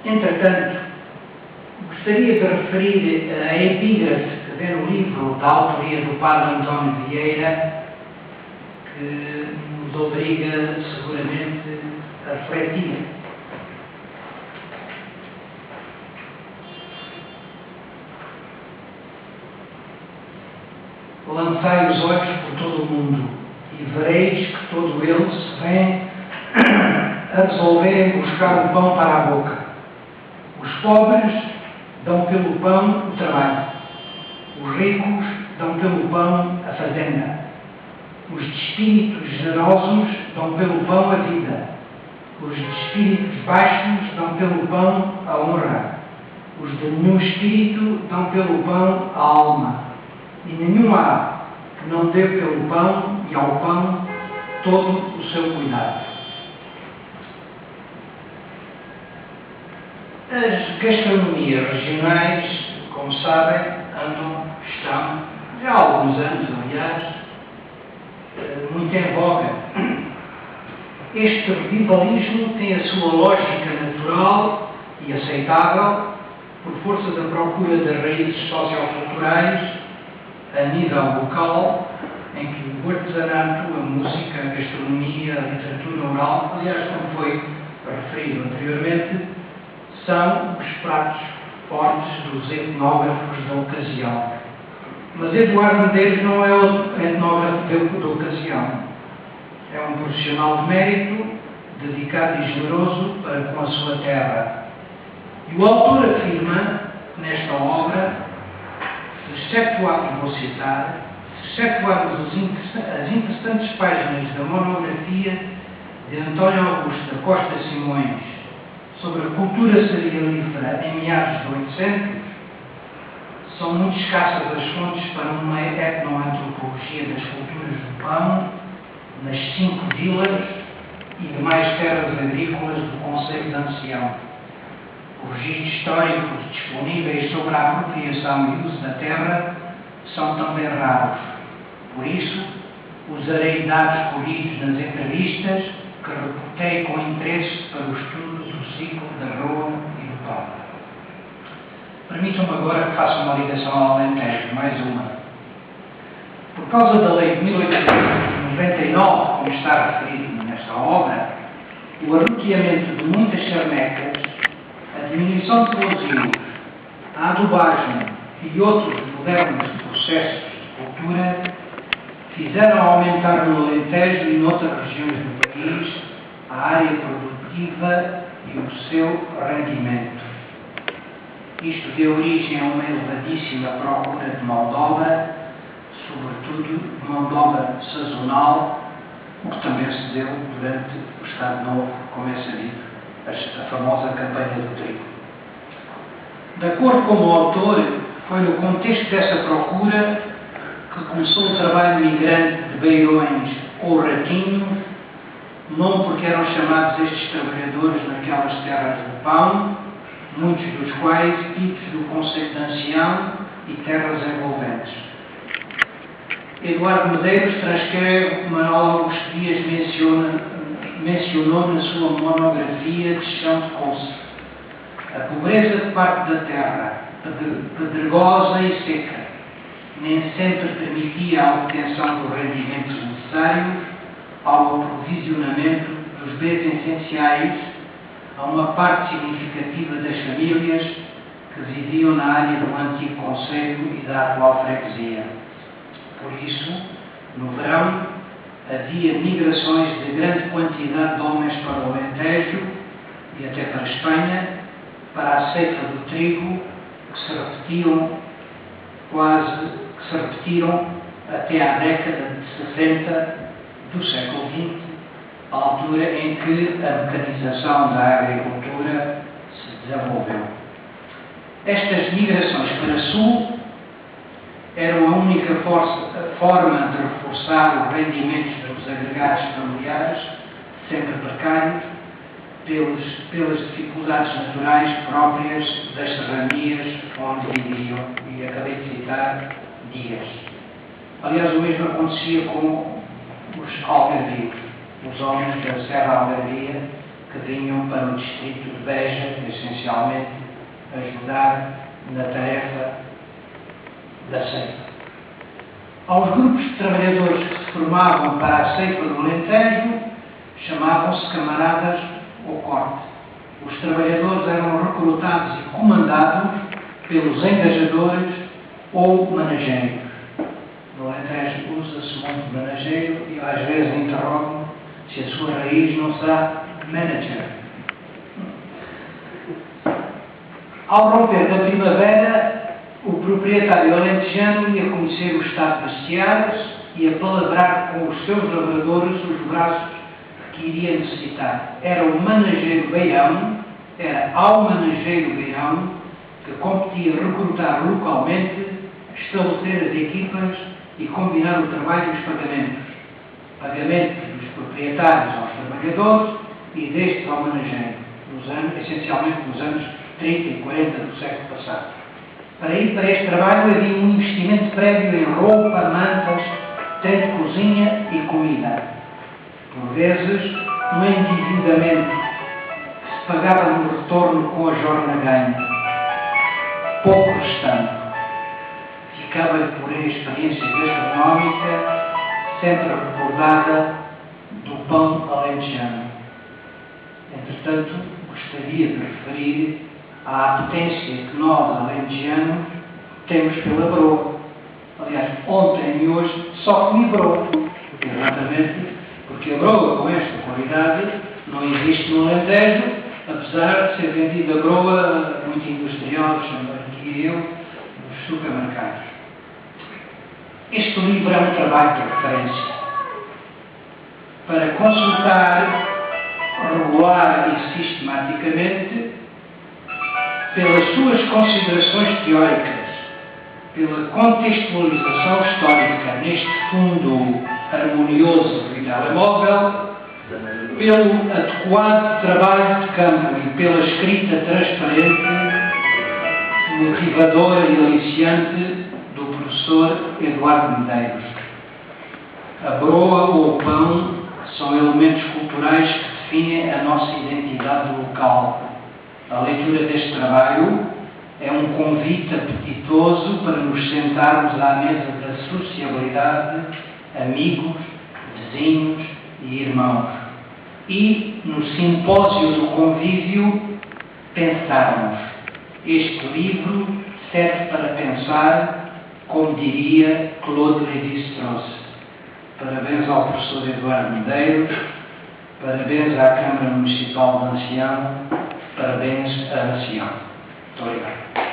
Entretanto, gostaria de referir a epígrafe que vê no livro da autoria do Padre António Vieira, que nos obriga seguramente a refletir. Lançai os olhos por todo o mundo e vereis que todo ele se vem a resolverem buscar o pão para a boca. Os pobres dão pelo pão o trabalho. Os ricos dão pelo pão a fazenda. Os de espíritos generosos dão pelo pão a vida. Os de espíritos baixos dão pelo pão a honra. Os de nenhum espírito dão pelo pão a alma. E nenhum há que não dê pelo pão e ao pão todo o seu cuidado. As gastronomias regionais, como sabem, estão, já há alguns anos, aliás, muito em voga. Este revivalismo tem a sua lógica natural e aceitável por força da procura das raízes socioculturais a nível local, em que o artesanato, a música, a gastronomia, a literatura oral, aliás, como foi referido anteriormente, são os pratos fortes dos etnógrafos da ocasião. Mas Eduardo Medeiros não é o etnógrafo da ocasião. É um profissional de mérito, dedicado e generoso para com a sua terra. E o autor afirma, nesta obra, vou citar, exceptuarmos as interessantes páginas da monografia de António Augusto da Costa Simões sobre a cultura cerealífera em meados de 800, são muito escassas as fontes para uma etnoantropologia das culturas do pão nas 5 vilas e demais terras agrícolas do concelho de Ancião. Os registros históricos disponíveis sobre a apropriação e uso da terra são também raros. Por isso, usarei dados colhidos nas entrevistas que reportei com interesse para o estudo do ciclo da roa e do pão. Permitam-me agora que faça uma ligação ao Alentejo, mais uma. Por causa da lei de 1899, como está referido nesta obra, o arroqueamento de muitas charnecas, a diminuição de vazios, a adubagem e outros modernos processos de cultura fizeram aumentar no Alentejo e noutras regiões do país a área produtiva e o seu rendimento. Isto deu origem a uma elevadíssima procura de mão de obra, sobretudo de mão de obra sazonal, o que também se deu durante o Estado Novo, como é sabido, a famosa campanha do trigo. De acordo com o autor, foi no contexto dessa procura que começou o trabalho migrante de beirões ou ratinhos, não porque eram chamados estes trabalhadores naquelas terras do pão, muitos dos quais tipos do concelho de Ancião e terras envolventes. Eduardo Medeiros transcreve o Manuel Augusto Dias mencionou na sua monografia de Chão de Couce. A pobreza de parte da terra, pedregosa e seca, nem sempre permitia a obtenção dos rendimentos necessários ao aprovisionamento dos bens essenciais a uma parte significativa das famílias que viviam na área do antigo concelho e da atual freguesia. Por isso, no verão, havia migrações de grande quantidade de homens para o Alentejo e até para a Espanha, para a ceifa do trigo, que se repetiram até à década de 60 do século XX, a altura em que a mecanização da agricultura se desenvolveu. Estas migrações para sul eram a única forma de reforçar os rendimentos dos agregados familiares, sempre precários, pelas dificuldades naturais próprias das serranias onde viviam, e acabei de citar Dias. Aliás, o mesmo acontecia com os algarvios. Os homens da Serra Algarvia que vinham para o distrito de Beja, essencialmente ajudar na tarefa da ceifa. Aos grupos de trabalhadores que se formavam para a ceifa do Alentejo chamavam-se camaradas ou corte. Os trabalhadores eram recrutados e comandados pelos engajadores ou manageiros. No Alentejo usa-se muito manageiro e às vezes interrogo se a sua raiz não será manager. Ao romper da primavera, o proprietário alentejano ia conhecer o estado de Seares e a palavrar com os seus lavradores os braços que iria necessitar. Era o manageiro beirão, era ao manageiro beirão que competia recrutar localmente, estabelecer as equipas e combinar o trabalho e os pagamentos. Pagamentos dos proprietários aos trabalhadores e destes ao manageiro, essencialmente nos anos 30 e 40 do século passado. Para ir para este trabalho havia um investimento prévio em roupa, mantas, trem de cozinha e comida. Por vezes, um endividamento que se pagava no retorno com a jorna ganha. Pouco restante. Ficava por a experiência gastronómica sempre recordada do pão alentejano. Entretanto, gostaria de referir à apetência que nós, alentejanos, temos pela broa. Aliás, ontem e hoje só comi broa. Exatamente, porque a broa com esta qualidade não existe no Alentejo, apesar de ser vendida broa muito industrial, chamando aqui eu, nos supermercados. Este livro é um trabalho de referência para consultar regular e sistematicamente pelas suas considerações teóricas, pela contextualização histórica neste fundo harmonioso do telemóvel, pelo adequado trabalho de campo e pela escrita transparente, motivadora e aliciante do professor Eduardo Medeiros. A broa ou o pão são elementos culturais que definem a nossa identidade local. A leitura deste trabalho é um convite apetitoso para nos sentarmos à mesa da sociabilidade, amigos, vizinhos e irmãos. E, no simpósio do convívio, pensarmos. Este livro serve para pensar, como diria Claude Lévi-Strauss. Parabéns ao professor Eduardo Medeiros, parabéns à Câmara Municipal de Ancião, parabéns a Ancião. Muito obrigado.